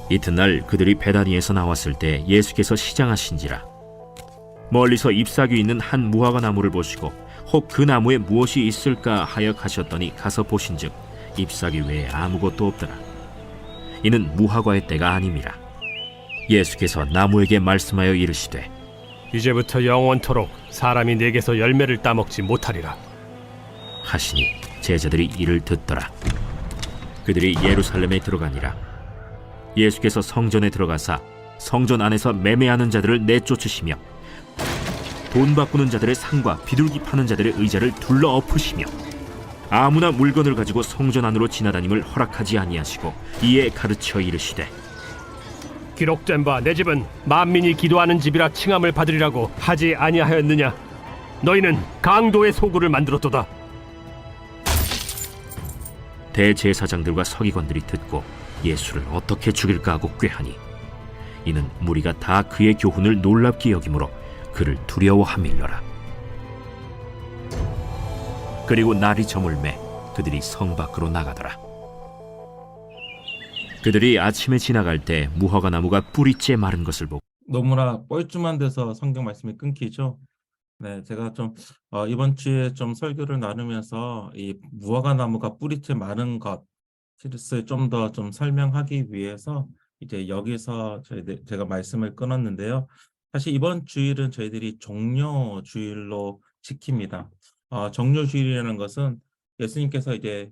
이튿날 그들이 베다니에서 나왔을 때 예수께서 시장하신지라. 멀리서 잎사귀 있는 한 무화과 나무를 보시고 혹 그 나무에 무엇이 있을까 하여 가셨더니 가서 보신즉 잎사귀 외에 아무것도 없더라. 이는 무화과의 때가 아님이라. 예수께서 나무에게 말씀하여 이르시되 이제부터 영원토록 사람이 내게서 열매를 따먹지 못하리라. 하시니 제자들이 이를 듣더라. 그들이 예루살렘에 들어가니라. 예수께서 성전에 들어가사 성전 안에서 매매하는 자들을 내쫓으시며 돈 바꾸는 자들의 상과 비둘기 파는 자들의 의자를 둘러 엎으시며 아무나 물건을 가지고 성전 안으로 지나다님을 허락하지 아니하시고 이에 가르쳐 이르시되 기록된 바 내 집은 만민이 기도하는 집이라 칭함을 받으리라고 하지 아니하였느냐? 너희는 강도의 소굴을 만들었도다. 대제사장들과 서기관들이 듣고 예수를 어떻게 죽일까 하고 꾀하니 이는 무리가 다 그의 교훈을 놀랍게 여기므로 그를 두려워함일러라. 그리고 날이 저물매 그들이 성 밖으로 나가더라. 그들이 아침에 지나갈 때 무화과 나무가 뿌리째 마른 것을 보고 너무나 뻘쭘한 데서 성경 말씀이 끊기죠. 네, 제가 좀 이번 주에 좀 설교를 나누면서 이 무화과 나무가 뿌리째 마른 것을 좀 더 좀 설명하기 위해서 이제 여기서 제가 말씀을 끊었는데요. 사실 이번 주일은 저희들이 종려 주일로 지킵니다. 종려 주일이라는 것은 예수님께서 이제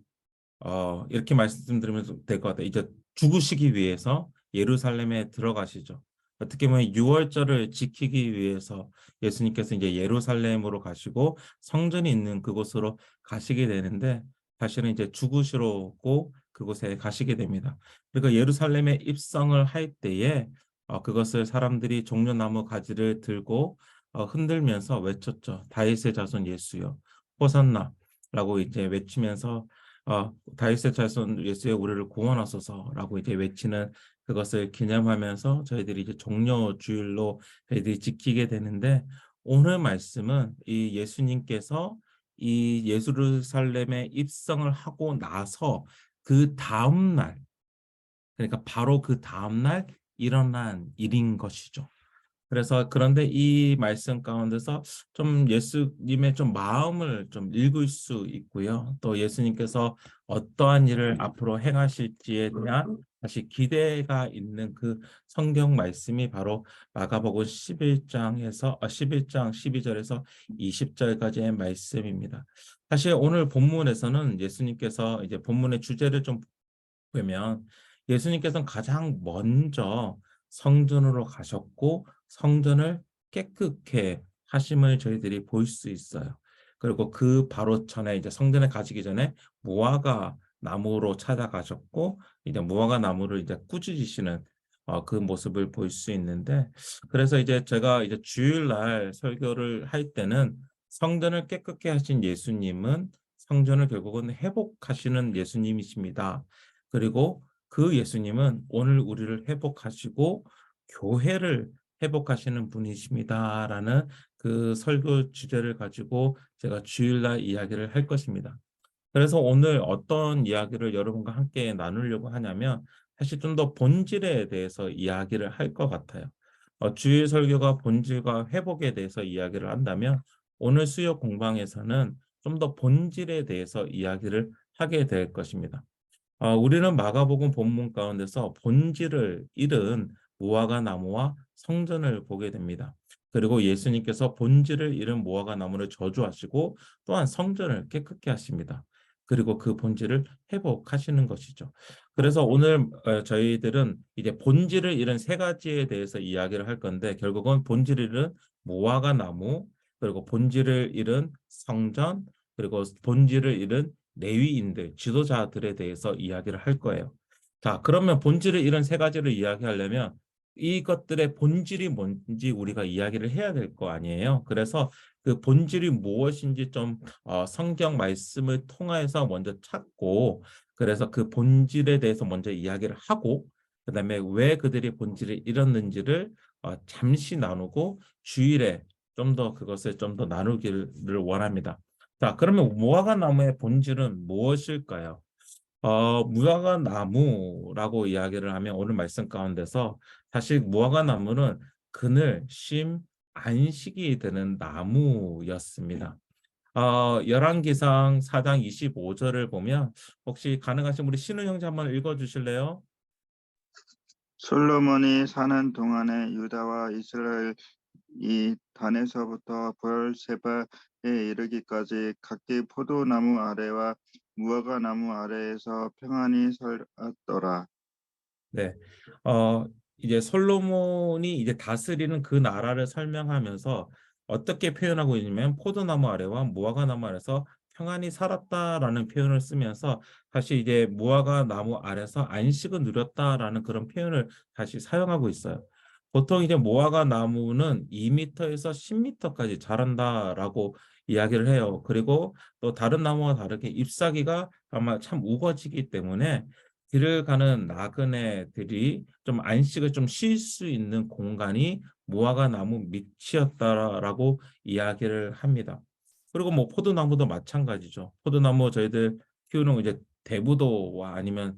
이렇게 말씀드리면 될 것 같아요. 이제 죽으시기 위해서 예루살렘에 들어가시죠. 어떻게 보면 유월절을 지키기 위해서 예수님께서 이제 예루살렘으로 가시고 성전이 있는 그곳으로 가시게 되는데 사실은 이제 죽으시려고 그곳에 가시게 됩니다. 그러니까 예루살렘에 입성을 할 때에 그것을 사람들이 종려나무 가지를 들고 흔들면서 외쳤죠. 다윗의 자손 예수여 호산나라고 이제 외치면서 다윗의 자손 예수여 우리를 구원하소서라고 이제 외치는 그것을 기념하면서 저희들이 이제 종려 주일로 저희들이 지키게 되는데 오늘 말씀은 이 예수님께서 이 예루살렘에 입성을 하고 나서 그 다음 날 그러니까 바로 그 다음 날 일어난 일인 것이죠. 그래서 그런데 이 말씀 가운데서 좀 예수님의 좀 마음을 좀 읽을 수 있고요. 또 예수님께서 어떠한 일을 앞으로 행하실지에 대한 다시 기대가 있는 그 성경 말씀이 바로 마가복음 11장에서 11장 12절에서 20절까지의 말씀입니다. 사실 오늘 본문에서는 예수님께서 이제 본문의 주제를 좀 보면 예수님께서는 가장 먼저 성전으로 가셨고 성전을 깨끗게 하심을 저희들이 볼 수 있어요. 그리고 그 바로 전에 이제 성전에 가시기 전에 무화과 나무로 찾아가셨고 이제 무화과 나무를 이제 꾸짖으시는 그 모습을 볼 수 있는데 그래서 이제 제가 이제 주일날 설교를 할 때는 성전을 깨끗게 하신 예수님은 성전을 결국은 회복하시는 예수님이십니다. 그리고 그 예수님은 오늘 우리를 회복하시고 교회를 회복하시는 분이십니다라는 그 설교 주제를 가지고 제가 주일날 이야기를 할 것입니다. 그래서 오늘 어떤 이야기를 여러분과 함께 나누려고 하냐면 사실 좀 더 본질에 대해서 이야기를 할 것 같아요. 주일 설교가 본질과 회복에 대해서 이야기를 한다면 오늘 수요 공방에서는 좀 더 본질에 대해서 이야기를 하게 될 것입니다. 우리는 마가복음 본문 가운데서 본질을 잃은 무화과 나무와 성전을 보게 됩니다. 그리고 예수님께서 본질을 잃은 무화과 나무를 저주하시고 또한 성전을 깨끗게 하십니다. 그리고 그 본질을 회복하시는 것이죠. 그래서 오늘 저희들은 이제 본질을 잃은 세 가지에 대해서 이야기를 할 건데 결국은 본질을 잃은 무화과 나무, 그리고 본질을 잃은 성전, 그리고 본질을 잃은 레위인들, 지도자들에 대해서 이야기를 할 거예요. 자, 그러면 본질을 이런 세 가지를 이야기하려면 이것들의 본질이 뭔지 우리가 이야기를 해야 될 거 아니에요. 그래서 그 본질이 무엇인지 좀 성경 말씀을 통해서 먼저 찾고 그래서 그 본질에 대해서 먼저 이야기를 하고 그다음에 왜 그들이 본질을 잃었는지를 잠시 나누고 주일에 좀 더 그것을 좀 더 나누기를 원합니다. 자, 그러면 무화과 나무의 본질은 무엇일까요? 무화과 나무라고 이야기를 하면 오늘 말씀 가운데서 사실 무화과 나무는 그늘, 심, 안식이 되는 나무였습니다. 열왕기상 4장 25절을 보면 혹시 가능하신 우리 신우 형제 한번 읽어주실래요? 솔로몬이 사는 동안에 유다와 이스라엘이 단에서부터 브엘세바에 이르기까지 각기 포도나무 아래와 무화과 나무 아래에서 평안히 살았더라. 네. 어, 이제 솔로몬이 이제 다스리는 그 나라를 설명하면서 어떻게 표현하고 있냐면 포도나무 아래와 무화과 나무 아래서 평안히 살았다라는 표현을 쓰면서 다시 이제 무화과 나무 아래서 안식을 누렸다라는 그런 표현을 다시 사용하고 있어요. 보통 이제 무화과 나무는 2m에서 10m까지 자란다라고 이야기를 해요. 그리고 또 다른 나무와 다르게 잎사귀가 아마 참 우거지기 때문에 길을 가는 나그네들이 좀 안식을 좀 쉴 수 있는 공간이 무화과 나무 밑이었다라고 이야기를 합니다. 그리고 뭐 포도나무도 마찬가지죠. 포도나무 저희들 키우는 이제 대부도와 아니면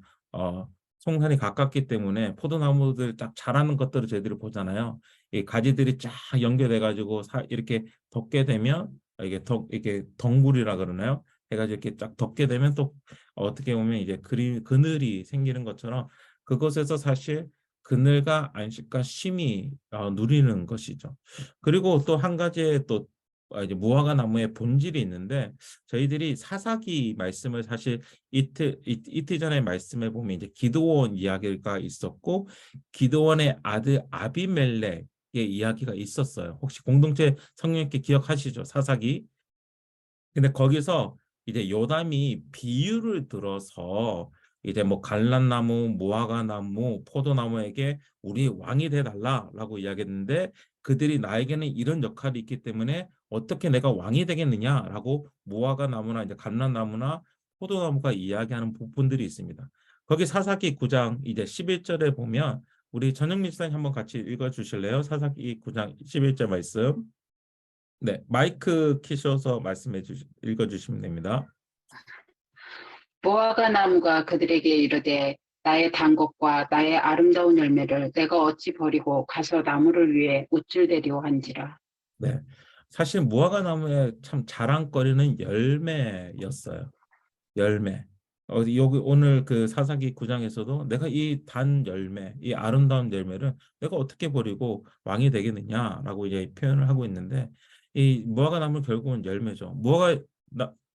송산이 가깝기 때문에 포도나무들 딱 자라는 것들을 저희들이 보잖아요. 이 가지들이 쫙 연결돼 가지고 이렇게 덮게 되면 이게 덩굴이라 그러나요? 해가지고 이렇게 쫙 덮게 되면 또 어떻게 보면 이제 그늘이 생기는 것처럼 그곳에서 사실 그늘과 안식과 쉼이 누리는 것이죠. 그리고 또 한 가지의 또 이제 무화과 나무의 본질이 있는데 저희들이 사사기 말씀을 사실 이틀 전에 말씀해 보면 이제 기드온 이야기가 있었고 기드온의 아들 아비멜렉의 이야기가 있었어요. 혹시 공동체 성령님께 기억하시죠? 사사기. 근데 거기서 이제 요담이 비유를 들어서 이제 뭐 갈란나무, 무화과나무, 포도나무에게 우리 왕이 돼달라라고 이야기했는데 그들이 나에게는 이런 역할이 있기 때문에 어떻게 내가 왕이 되겠느냐라고 무화과나무나 이제 갈란나무나 포도나무가 이야기하는 부분들이 있습니다. 거기 사사기 9장 이제 11절에 보면 우리 전영민 집사님 한번 같이 읽어 주실래요? 사사기 9장 11절 말씀. 네, 마이크 키셔서 읽어주시면 됩니다. 무화과 나무가 그들에게 이르되 나의 단 것과 나의 아름다운 열매를 내가 어찌 버리고 가서 나무를 위해 우쭐대리오 한지라. 네, 사실 무화과 나무의 참 자랑거리는 열매였어요. 열매. 여기 오늘 그 사사기 9장에서도 내가 이 단 열매, 이 아름다운 열매를 내가 어떻게 버리고 왕이 되겠느냐라고 이제 표현을 하고 있는데 이 무화과 나무 결국은 열매죠.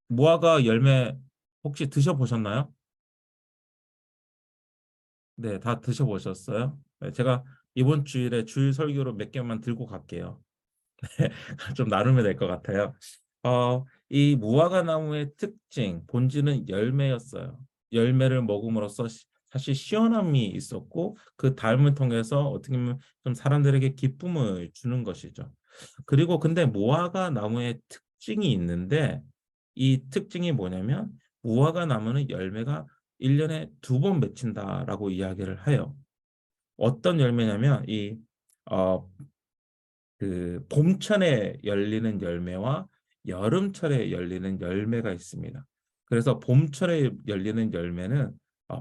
무화과 열매 혹시 드셔보셨나요? 네, 다 드셔보셨어요? 네, 제가 이번 주일에 주일 설교로 몇 개만 들고 갈게요. 좀 나누면 될 것 같아요. 이 무화과 나무의 특징, 본질은 열매였어요. 열매를 먹음으로써 사실 시원함이 있었고 그 닮을 통해서 어떻게 보면 좀 사람들에게 기쁨을 주는 것이죠. 그리고 근데 무화과 나무의 특징이 있는데 이 특징이 뭐냐면 무화과 나무는 열매가 1년에 2번 맺힌다라고 이야기를 해요. 어떤 열매냐면 어, 그 봄철에 열리는 열매와 여름철에 열리는 열매가 있습니다. 그래서 봄철에 열리는 열매는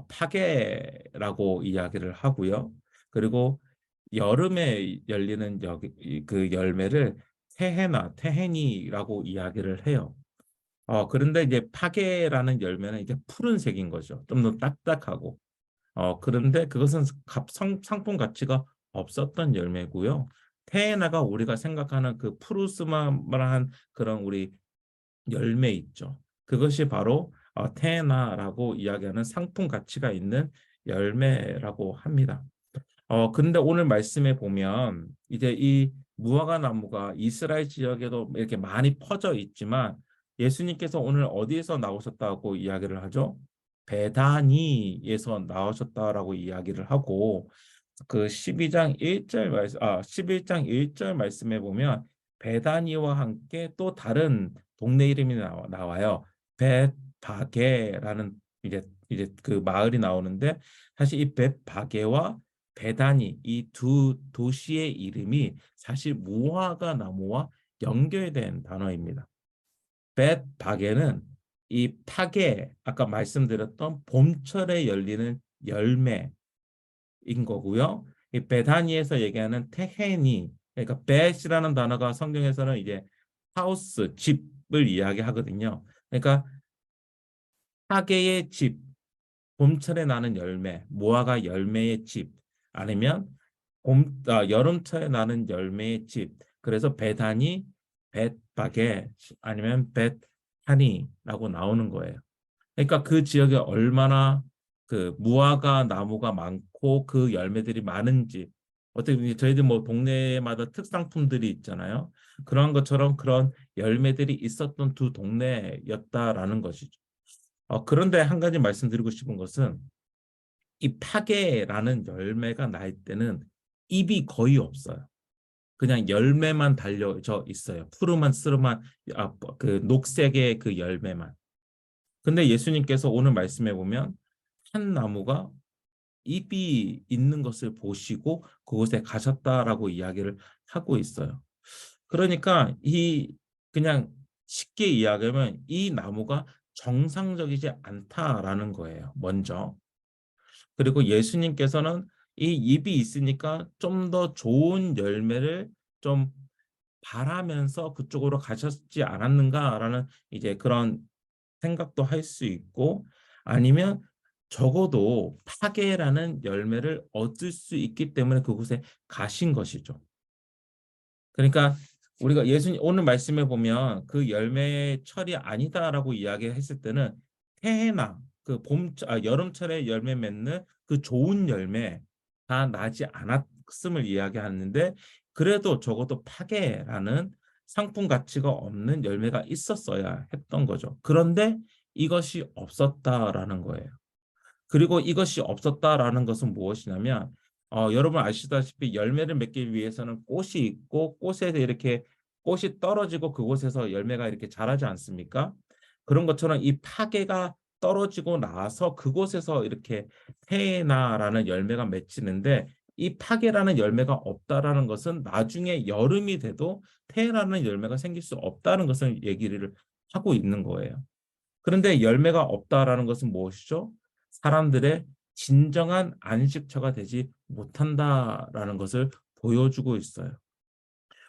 파게라고 이야기를 하고요. 그리고 여름에 열리는 그 열매를 테헤니라고 이야기를 해요. 그런데 이제 파게라는 열매는 이제 푸른색인 거죠. 좀 더 딱딱하고. 그런데 그것은 상품 가치가 없었던 열매고요. 테에나가 우리가 생각하는 그 푸르스마한 그런 우리 열매 있죠. 그것이 바로 테에나라고 이야기하는 상품 가치가 있는 열매라고 합니다. 근데 오늘 말씀에 보면 이제 이 무화과 나무가 이스라엘 지역에도 이렇게 많이 퍼져 있지만 예수님께서 오늘 어디에서 나오셨다고 이야기를 하죠? 베다니에서 나오셨다라고 이야기를 하고 그 11장 1절 말씀에 보면 베다니와 함께 또 다른 동네 이름이 나와요. 벳바게라는 이제 그 마을이 나오는데 사실 이 벳바게와 베다니 이 두 도시의 이름이 사실 무화과 나무와 연결된 단어입니다. 벳바게는 이 파게 아까 말씀드렸던 봄철에 열리는 열매인 거고요. 이 베다니에서 얘기하는 테헤니 그러니까 벳이라는 단어가 성경에서는 이제 하우스 집을 이야기하거든요. 그러니까 파게의 집, 봄철에 나는 열매, 무화과 열매의 집 아니면 여름철에 나는 열매의 집. 그래서 베다니, 벳바게 아니면 벳하니라고 나오는 거예요. 그러니까 그 지역에 얼마나 그 무화과 나무가 많고 그 열매들이 많은지 어떻게 보면 저희들 뭐 동네마다 특산품들이 있잖아요. 그런 것처럼 그런 열매들이 있었던 두 동네였다라는 것이죠. 그런데 한 가지 말씀드리고 싶은 것은 이 파게라는 열매가 날 때는 잎이 거의 없어요. 그냥 열매만 달려져 있어요. 푸르만 스르만 그 녹색의 그 열매만. 근데 예수님께서 오늘 말씀해 보면 한 나무가 잎이 있는 것을 보시고 그곳에 가셨다라고 이야기를 하고 있어요. 그러니까 그냥 쉽게 이야기하면 이 나무가 정상적이지 않다라는 거예요. 먼저. 그리고 예수님께서는 이 잎이 있으니까 좀 더 좋은 열매를 좀 바라면서 그쪽으로 가셨지 않았는가라는 이제 그런 생각도 할 수 있고 아니면 적어도 파괴라는 열매를 얻을 수 있기 때문에 그곳에 가신 것이죠. 그러니까 우리가 예수님 오늘 말씀에 보면 그 열매의 철이 아니다라고 이야기했을 때는 해나 여름철에 열매 맺는 그 좋은 열매가 나지 않았음을 이야기하는데 그래도 적어도 파괴라는 상품 가치가 없는 열매가 있었어야 했던 거죠. 그런데 이것이 없었다라는 거예요. 그리고 이것이 없었다라는 것은 무엇이냐면 여러분 아시다시피 열매를 맺기 위해서는 꽃이 있고 꽃에서 이렇게 꽃이 떨어지고 그곳에서 열매가 이렇게 자라지 않습니까? 그런 것처럼 이 파게가 떨어지고 나서 그곳에서 이렇게 테나라는 열매가 맺히는데 이 파게라는 열매가 없다라는 것은 나중에 여름이 돼도 테라는 열매가 생길 수 없다는 것을 얘기를 하고 있는 거예요. 그런데 열매가 없다라는 것은 무엇이죠? 사람들의 진정한 안식처가 되지 못한다라는 것을 보여주고 있어요.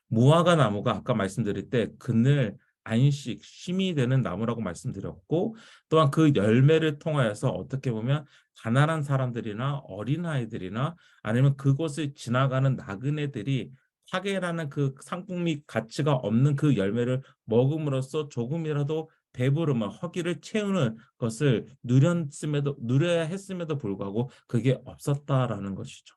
무화과 나무가 아까 말씀드릴 때 그늘, 안식, 쉼이 되는 나무라고 말씀드렸고 또한 그 열매를 통하여서 어떻게 보면 가난한 사람들이나 어린아이들이나 아니면 그곳을 지나가는 나그네들이 파괴라는 그 상품이 가치가 없는 그 열매를 먹음으로써 조금이라도 배부름을 허기를 채우는 것을 누려야 했음에도 불구하고 그게 없었다라는 것이죠.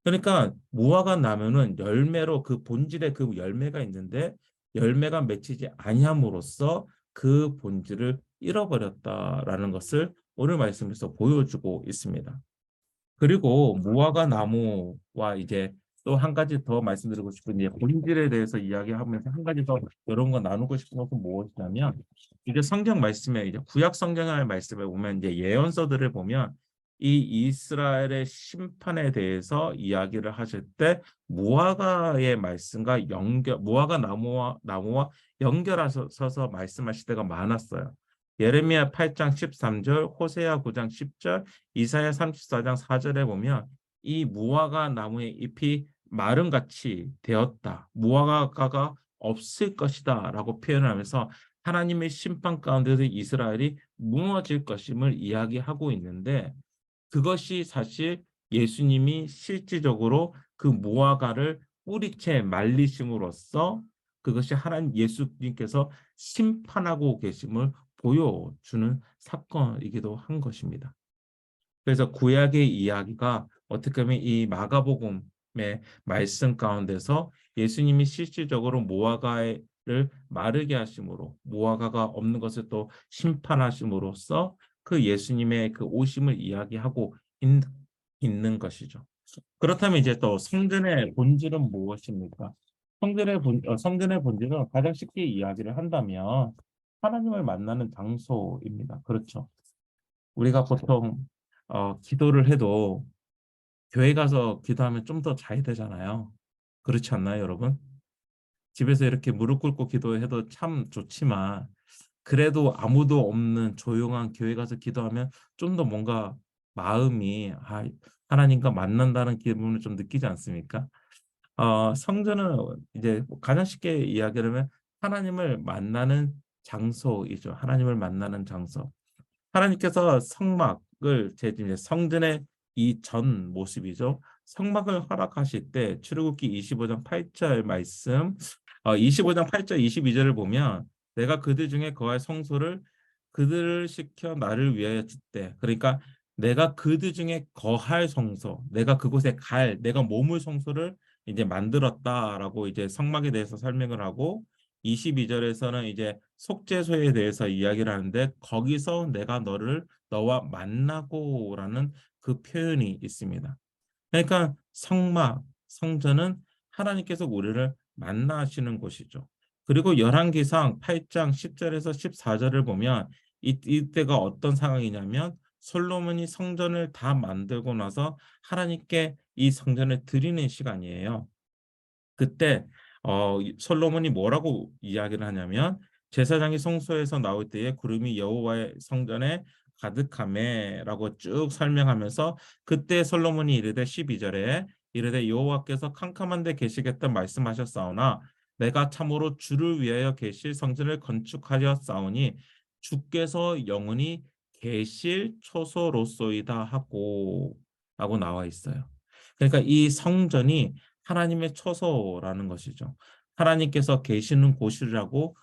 그러니까 무화과 나무는 열매로 그 본질의 그 열매가 있는데 열매가 맺히지 아니함으로써 그 본질을 잃어버렸다라는 것을 오늘 말씀에서 보여주고 있습니다. 그리고 무화과 나무와 이제 또 한 가지 더 말씀드리고 싶은 이제 본질에 대해서 이야기하면서 한 가지 더 이런 거 나누고 싶은 것은 무엇이냐면 이제 성경 말씀에 이제 구약 성경의 말씀에 보면 이제 예언서들을 보면 이 이스라엘의 심판에 대해서 이야기를 하실 때 무화과의 말씀과 무화과 나무와 연결하셔서 말씀하실 때가 많았어요. 예레미야 8장 13절, 호세아 9장 10절, 이사야 34장 4절에 보면 이 무화과 나무의 잎이 마름같이 되었다. 무화과가 없을 것이다 라고 표현하면서 하나님의 심판 가운데서 이스라엘이 무너질 것임을 이야기하고 있는데 그것이 사실 예수님이 실질적으로 그 무화과를 뿌리채 말리심으로써 그것이 하나님 예수님께서 심판하고 계심을 보여주는 사건이기도 한 것입니다. 그래서 구약의 이야기가 어떻게 하면 이 마가복음의 말씀 가운데서 예수님이 실질적으로 무화과를 마르게 하심으로 무화과가 없는 것을 또 심판하심으로써 그 예수님의 그 오심을 이야기하고 있는 것이죠. 그렇다면 이제 또 성전의 본질은 무엇입니까? 성전의 본질은 가장 쉽게 이야기를 한다면 하나님을 만나는 장소입니다. 그렇죠. 우리가 보통 기도를 해도 교회 가서 기도하면 좀 더 잘 되잖아요. 그렇지 않나요, 여러분? 집에서 이렇게 무릎 꿇고 기도해도 참 좋지만 그래도 아무도 없는 조용한 교회 가서 기도하면 좀 더 뭔가 마음이 하나님과 만난다는 기분을 좀 느끼지 않습니까? 성전은 이제 가장 쉽게 이야기하면 하나님을 만나는 장소이죠. 하나님을 만나는 장소. 하나님께서 성막을 이제 성전의 이 전 모습이죠. 성막을 허락하실 때 출애굽기 25장 8절 말씀, 25장 8절 22절을 보면 내가 그들 중에 거할 성소를 그들을 시켜 나를 위하여 짓되, 그러니까 내가 그들 중에 거할 성소, 내가 그곳에 내가 머물 성소를 이제 만들었다라고 이제 성막에 대해서 설명을 하고, 22절에서는 이제 속죄소에 대해서 이야기를 하는데 거기서 내가 너와 만나고라는 그 표현이 있습니다. 그러니까 성전은 하나님께서 우리를 만나시는 곳이죠. 그리고 열왕기상 8장 10절에서 14절을 보면 이때가 어떤 상황이냐면 솔로몬이 성전을 다 만들고 나서 하나님께 이 성전을 드리는 시간이에요. 그때 솔로몬이 뭐라고 이야기를 하냐면 제사장이 성소에서 나올 때에 구름이 여호와의 성전에 가득하매라고 쭉 설명하면서 그때 솔로몬이 이르되 12절에 이르되 여호와께서 캄캄한 데 계시겠다 말씀하셨사오나 내가 참으로 주를 위하여 계실 성전을 건축하였사오니 주께서 영원히 계실 초소로소이다 하고 라고 나와 있어요. 그러니까 이 성전이 하나님의 처소라는 것이죠. 하나님께서 계시는 곳이라고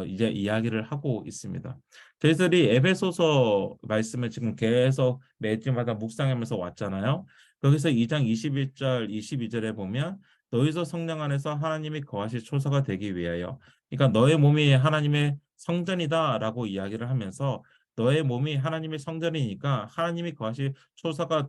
이제 이야기를 하고 있습니다. 저희들이 에베소서 말씀을 지금 계속 매주마다 묵상하면서 왔잖아요. 거기서 2장 21절, 22절에 보면 너희도 성령 안에서 하나님이 거하실 초소가 되기 위하여, 그러니까 너의 몸이 하나님의 성전이다라고 이야기를 하면서 너의 몸이 하나님의 성전이니까 하나님이 거하실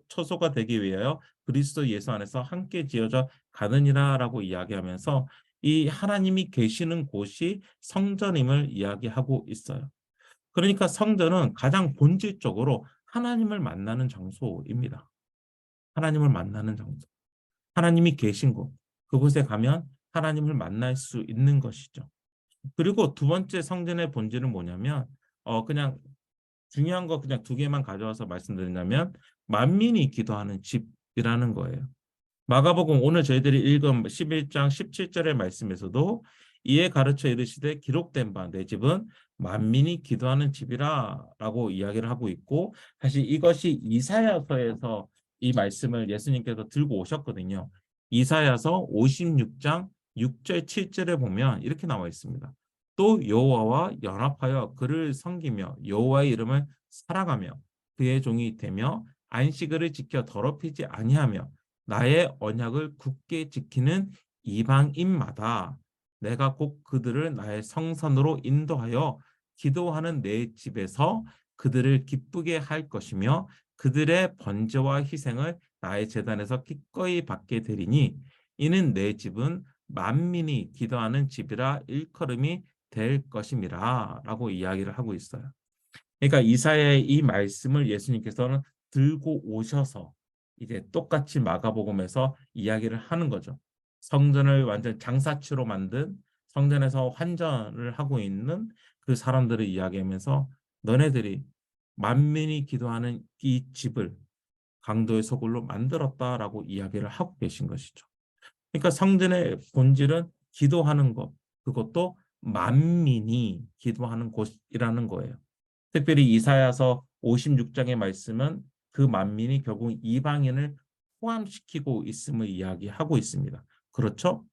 초소가 되기 위하여 그리스도 예수 안에서 함께 지어져 가느니라라고 이야기하면서 이 하나님이 계시는 곳이 성전임을 이야기하고 있어요. 그러니까 성전은 가장 본질적으로 하나님을 만나는 장소입니다. 하나님을 만나는 장소. 하나님이 계신 곳. 그곳에 가면 하나님을 만날 수 있는 것이죠. 그리고 두 번째 성전의 본질은 뭐냐면 그냥 중요한 거 그냥 두 개만 가져와서 말씀드린다면 만민이 기도하는 집이라는 거예요. 마가복음 오늘 저희들이 읽은 11장 17절의 말씀에서도 이에 가르쳐 이르시되 기록된 바 내 집은 만민이 기도하는 집이라 라고 이야기를 하고 있고, 사실 이것이 이사야서에서 이 말씀을 예수님께서 들고 오셨거든요. 이사야서 56장 6절 7절에 보면 이렇게 나와 있습니다. 또 여호와와 연합하여 그를 섬기며 여호와의 이름을 살아가며 그의 종이 되며 안식일을 지켜 더럽히지 아니하며 나의 언약을 굳게 지키는 이방인마다 내가 곧 그들을 나의 성산으로 인도하여 기도하는 내 집에서 그들을 기쁘게 할 것이며 그들의 번제와 희생을 나의 제단에서 기꺼이 받게 되리니 이는 내 집은 만민이 기도하는 집이라 일컬음이 될 것임이라 라고 이야기를 하고 있어요. 그러니까 이사야의 이 말씀을 예수님께서는 들고 오셔서 이제 똑같이 마가복음에서 이야기를 하는 거죠. 성전을 완전 장사치로 만든, 성전에서 환전을 하고 있는 그 사람들을 이야기하면서 너네들이 만민이 기도하는 이 집을 강도의 소굴로 만들었다라고 이야기를 하고 계신 것이죠. 그러니까 성전의 본질은 기도하는 것, 그것도 만민이 기도하는 곳이라는 거예요. 특별히 이사야서 56장의 말씀은 그 만민이 결국 이방인을 포함시키고 있음을 이야기하고 있습니다. 그렇죠?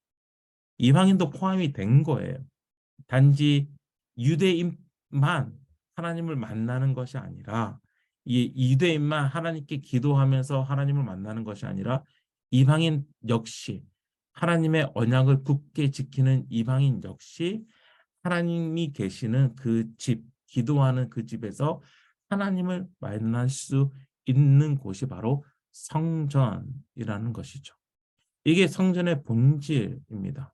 이방인도 포함이 된 거예요. 단지 유대인만 하나님을 만나는 것이 아니라, 이 유대인만 하나님께 기도하면서 하나님을 만나는 것이 아니라 이방인 역시, 하나님의 언약을 굳게 지키는 이방인 역시 하나님이 계시는 그 집, 기도하는 그 집에서 하나님을 만날 수 있는 곳이 바로 성전이라는 것이죠. 이게 성전의 본질입니다.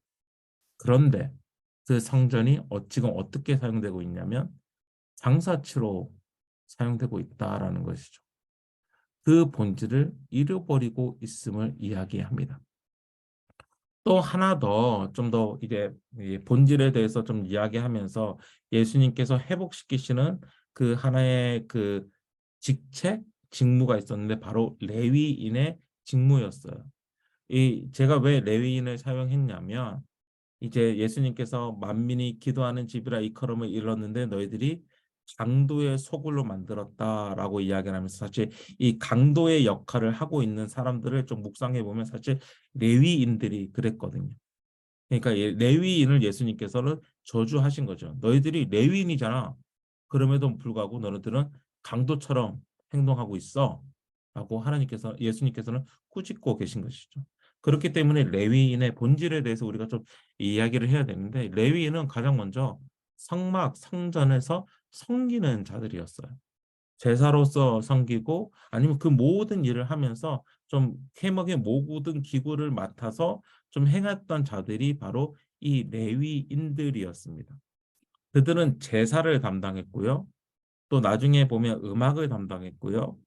그런데 그 성전이 지금 어떻게 사용되고 있냐면 장사치로 사용되고 있다라는 것이죠. 그 본질을 잃어버리고 있음을 이야기합니다. 또 하나 더 좀 더 이제 이 본질에 대해서 좀 이야기하면서 예수님께서 회복시키시는 그 하나의 그 직책, 직무가 있었는데 바로 레위인의 직무였어요. 이 제가 왜 레위인을 사용했냐면 이제 예수님께서 만민이 기도하는 집이라 이커럼을 일렀는데 너희들이 강도의 소굴로 만들었다라고 이야기를 하면서 사실 이 강도의 역할을 하고 있는 사람들을 좀 묵상해 보면 사실 레위인들이 그랬거든요. 그러니까 레위인을 예수님께서는 저주하신 거죠. 너희들이 레위인이잖아. 그럼에도 불구하고 너희들은 강도처럼 행동하고 있어. 라고 예수님께서는 꾸짖고 계신 것이죠. 그렇기 때문에 레위인의 본질에 대해서 우리가 좀 이야기를 해야 되는데 레위인은 가장 먼저 성전에서 섬기는 자들이었어요. 제사로서 섬기고 아니면 그 모든 일을 하면서 좀 회막의 모든 기구를 맡아서 좀 행했던 자들이 바로 이 레위인들이었습니다. 그들은 제사를 담당했고요. 또 나중에 보면 음악을 담당했고요.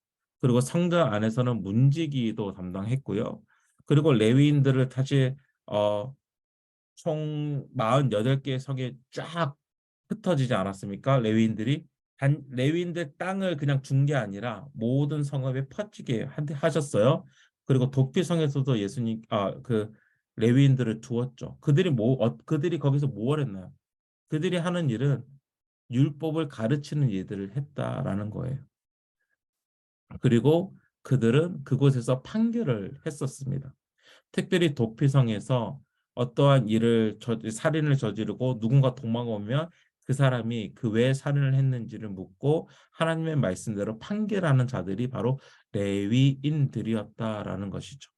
그리고 성전 안에서는 문지기도 담당했고요. 그리고 레위인들을 다시 총 48개의 성에 쫙 흩어지지 않았습니까? 레위인들이 레위인들 땅을 그냥 준 게 아니라 모든 성읍에 퍼지게 하셨어요. 그리고 도피성에서도 예수님 그 레위인들을 두었죠. 그들이 거기서 뭘 했나요? 그들이 하는 일은 율법을 가르치는 일들을 했다라는 거예요. 그리고 그들은 그곳에서 판결을 했었습니다. 특별히 도피성에서 어떠한 살인을 저지르고 누군가 도망오면 그 사람이 그 왜 살인을 했는지를 묻고 하나님의 말씀대로 판결하는 자들이 바로 레위인들이었다라는 것이죠.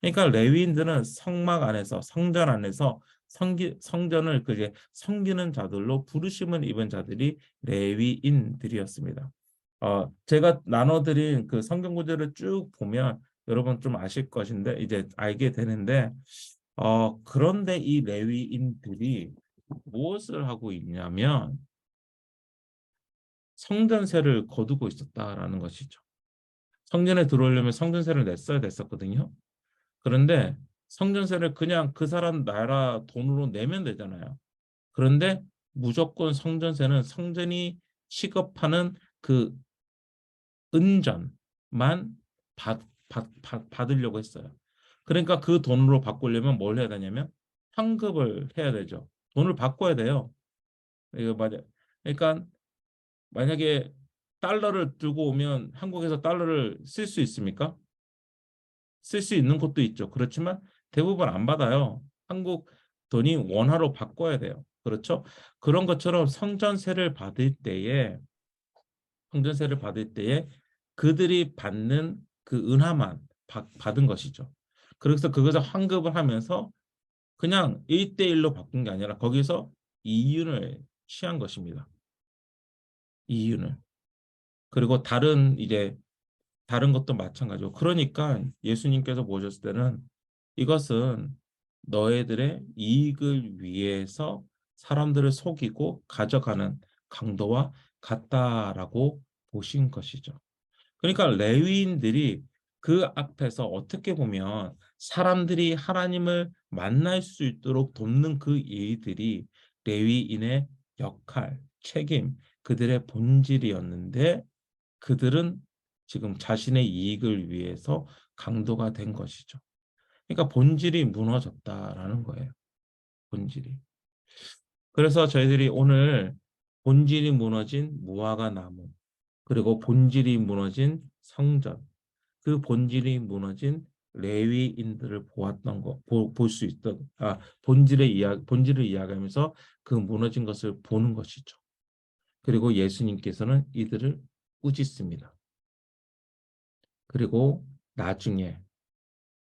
그러니까 레위인들은 성막 안에서 성전 안에서 성전을 그게 섬기는 자들로 부르심을 입은 자들이 레위인들이었습니다. 제가 나눠드린 그 성경 구절을 쭉 보면 여러분 좀 아실 것인데 이제 알게 되는데 그런데 이 레위인들이 무엇을 하고 있냐면 성전세를 거두고 있었다라는 것이죠. 성전에 들어오려면 성전세를 냈어야 됐었거든요. 그런데 성전세를 그냥 그 사람 나라 돈으로 내면 되잖아요. 그런데 무조건 성전세는 성전이 취급하는 그 은전만 받으려고 했어요. 그러니까 그 돈으로 바꾸려면 뭘 해야 되냐면 환급을 해야 되죠. 돈을 바꿔야 돼요. 이거 맞아. 그러니까 만약에 달러를 들고 오면 한국에서 달러를 쓸 수 있습니까? 쓸 수 있는 곳도 있죠. 그렇지만 대부분 안 받아요. 한국 돈이 원화로 바꿔야 돼요. 그렇죠? 그런 것처럼 성전세를 받을 때에 그들이 받는 그 은하만 받은 것이죠. 그래서 그것을 환급을 하면서 그냥 1대1로 바꾼 게 아니라 거기서 이윤을 취한 것입니다. 이윤을. 그리고 다른 것도 마찬가지고. 그러니까 예수님께서 보셨을 때는 이것은 너희들의 이익을 위해서 사람들을 속이고 가져가는 강도와 같다라고 보신 것이죠. 그러니까 레위인들이 그 앞에서 어떻게 보면 사람들이 하나님을 만날 수 있도록 돕는 그 일들이 레위인의 역할, 책임, 그들의 본질이었는데 그들은 지금 자신의 이익을 위해서 강도가 된 것이죠. 그러니까 본질이 무너졌다라는 거예요. 본질이. 그래서 저희들이 오늘 본질이 무너진 무화과 나무, 그리고 본질이 무너진 성전, 그 본질이 무너진 레위인들을 보았던 거, 볼 수 있던, 본질을 이야기하면서 그 무너진 것을 보는 것이죠. 그리고 예수님께서는 이들을 꾸짖습니다. 그리고 나중에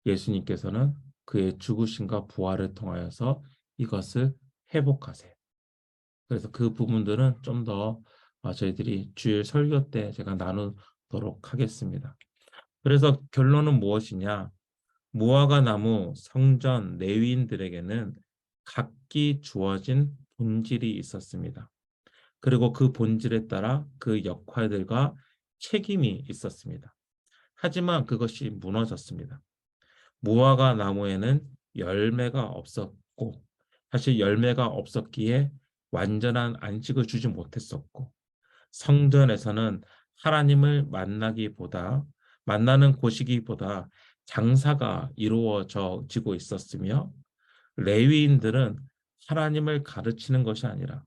예수님께서는 그의 죽으심과 부활을 통하여서 이것을 회복하세요. 그래서 그 부분들은 좀 더 저희들이 주일 설교 때 제가 나누도록 하겠습니다. 그래서 결론은 무엇이냐? 무화과 나무, 성전, 레위인들에게는 각기 주어진 본질이 있었습니다. 그리고 그 본질에 따라 그 역할들과 책임이 있었습니다. 하지만 그것이 무너졌습니다. 무화과 나무에는 열매가 없었고, 사실 열매가 없었기에 완전한 안식을 주지 못했었고, 성전에서는 하나님을 만나는 곳이기보다 장사가 이루어지고 있었으며, 레위인들은 하나님을 가르치는 것이 아니라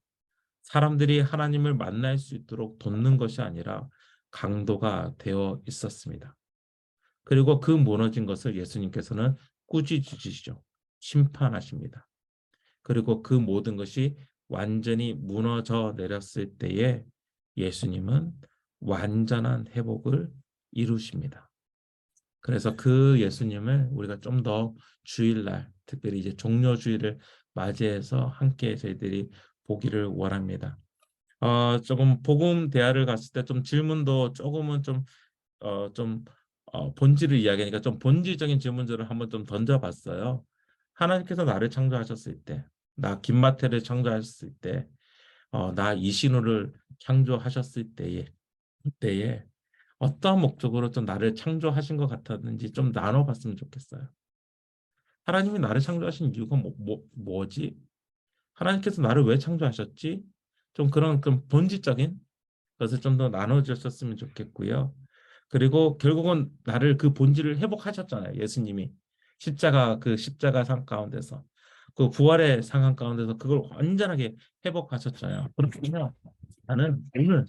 사람들이 하나님을 만날 수 있도록 돕는 것이 아니라 강도가 되어 있었습니다. 그리고 그 무너진 것을 예수님께서는 꾸짖으시죠. 심판하십니다. 그리고 그 모든 것이 완전히 무너져 내렸을 때에 예수님은 완전한 회복을 이루십니다. 그래서 그 예수님을 우리가 좀 더 주일날, 특별히 이제 종려주일을 맞이해서 함께 저희들이 보기를 원합니다. 조금 복음 대화를 갔을 때 좀 질문도 조금은 본질을 이야기하니까 좀 본질적인 질문들을 한번 좀 던져봤어요. 하나님께서 나를 창조하셨을 때, 나 김마태를 창조하셨을 때, 나 이신우를 창조하셨을 때에 어떠한 목적으로 좀 나를 창조하신 것 같았는지 좀 나눠봤으면 좋겠어요. 하나님이 나를 창조하신 이유가 뭐지? 하나님께서 나를 왜 창조하셨지? 좀 그런 본질적인 것을 좀 더 나눠주셨으면 좋겠고요. 그리고 결국은 나를 그 본질을 회복하셨잖아요. 예수님이 십자가 상 가운데서, 그 부활의 상황 가운데서 그걸 완전하게 회복하셨잖아요. 그렇다면 나는 오늘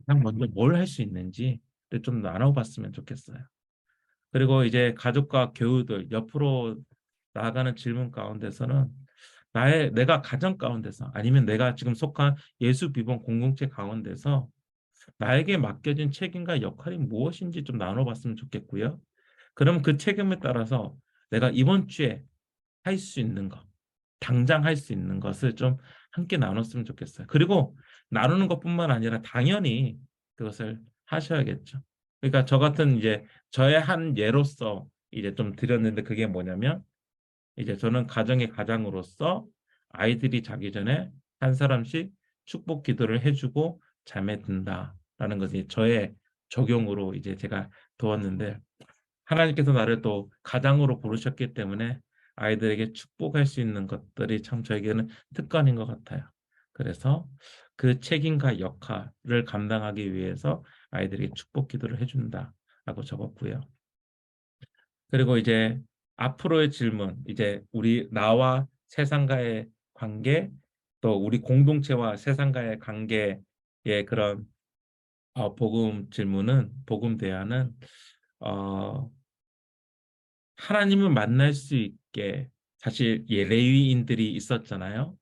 가장 먼저 뭘 할 수 있는지를 좀 나눠봤으면 좋겠어요. 그리고 이제 가족과 교우들 옆으로 나아가는 질문 가운데서는 내가 가정 가운데서 아니면 내가 지금 속한 예수 비번 공동체 가운데서 나에게 맡겨진 책임과 역할이 무엇인지 좀 나눠봤으면 좋겠고요. 그럼 그 책임에 따라서 내가 이번 주에 할 수 있는 것, 당장 할 수 있는 것을 좀 함께 나눴으면 좋겠어요. 그리고 나누는 것뿐만 아니라 당연히 그것을 하셔야겠죠. 그러니까 저 같은 이제 저의 한 예로서 이제 좀 드렸는데, 그게 뭐냐면 이제 저는 가정의 가장으로서 아이들이 자기 전에 한 사람씩 축복 기도를 해주고 잠에 든다라는 것이 저의 적용으로 이제 제가 두었는데, 하나님께서 나를 또 가장으로 부르셨기 때문에 아이들에게 축복할 수 있는 것들이 참 저에게는 특권인 것 같아요. 그래서 그 책임과 역할을 감당하기 위해서 아이들에게 축복 기도를 해준다라고 적었고요. 그리고 이제 앞으로의 질문, 이제 나와 세상과의 관계, 또 우리 공동체와 세상과의 관계의 그런 복음 대화는 하나님을 만날 수 있게, 사실 레위인들이 있었잖아요.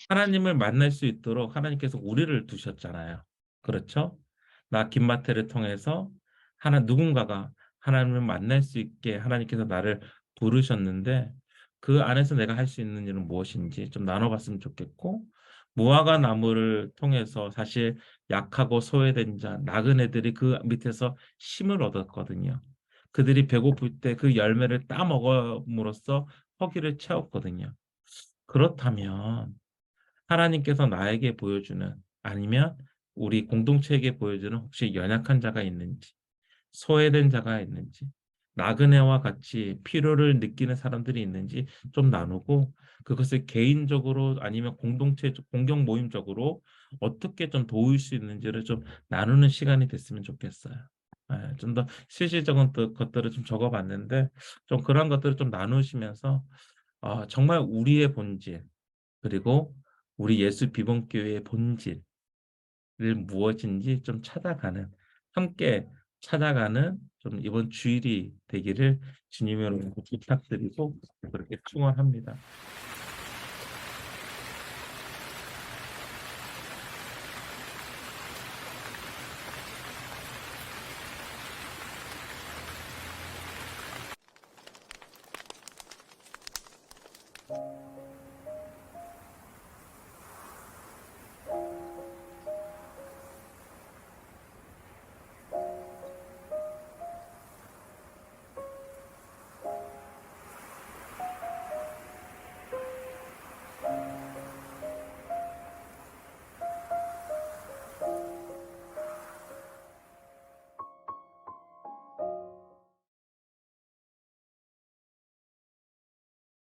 하나님을 만날 수 있도록 하나님께서 우리를 두셨잖아요. 그렇죠? 나 김마태를 통해서 누군가가 하나님을 만날 수 있게 하나님께서 나를 부르셨는데, 그 안에서 내가 할 수 있는 일은 무엇인지 좀 나눠봤으면 좋겠고, 무화과 나무를 통해서 사실 약하고 소외된 자, 나그네들이 그 밑에서 힘을 얻었거든요. 그들이 배고플 때 그 열매를 따먹음으로써 허기를 채웠거든요. 그렇다면 하나님께서 나에게 보여주는, 아니면 우리 공동체에게 보여주는 혹시 연약한 자가 있는지, 소외된 자가 있는지, 나그네와 같이 필요를 느끼는 사람들이 있는지 좀 나누고, 그것을 개인적으로 아니면 공동체 공경 모임적으로 어떻게 좀 도울 수 있는지를 좀 나누는 시간이 됐으면 좋겠어요. 좀 더 실질적인 것들을 좀 적어봤는데, 좀 그런 것들을 좀 나누시면서 정말 우리의 본질, 그리고 우리 예수 비본교회의 본질을 무엇인지 좀 함께 찾아가는 좀 이번 주일이 되기를 주님으로 부탁드리고 그렇게 축원합니다.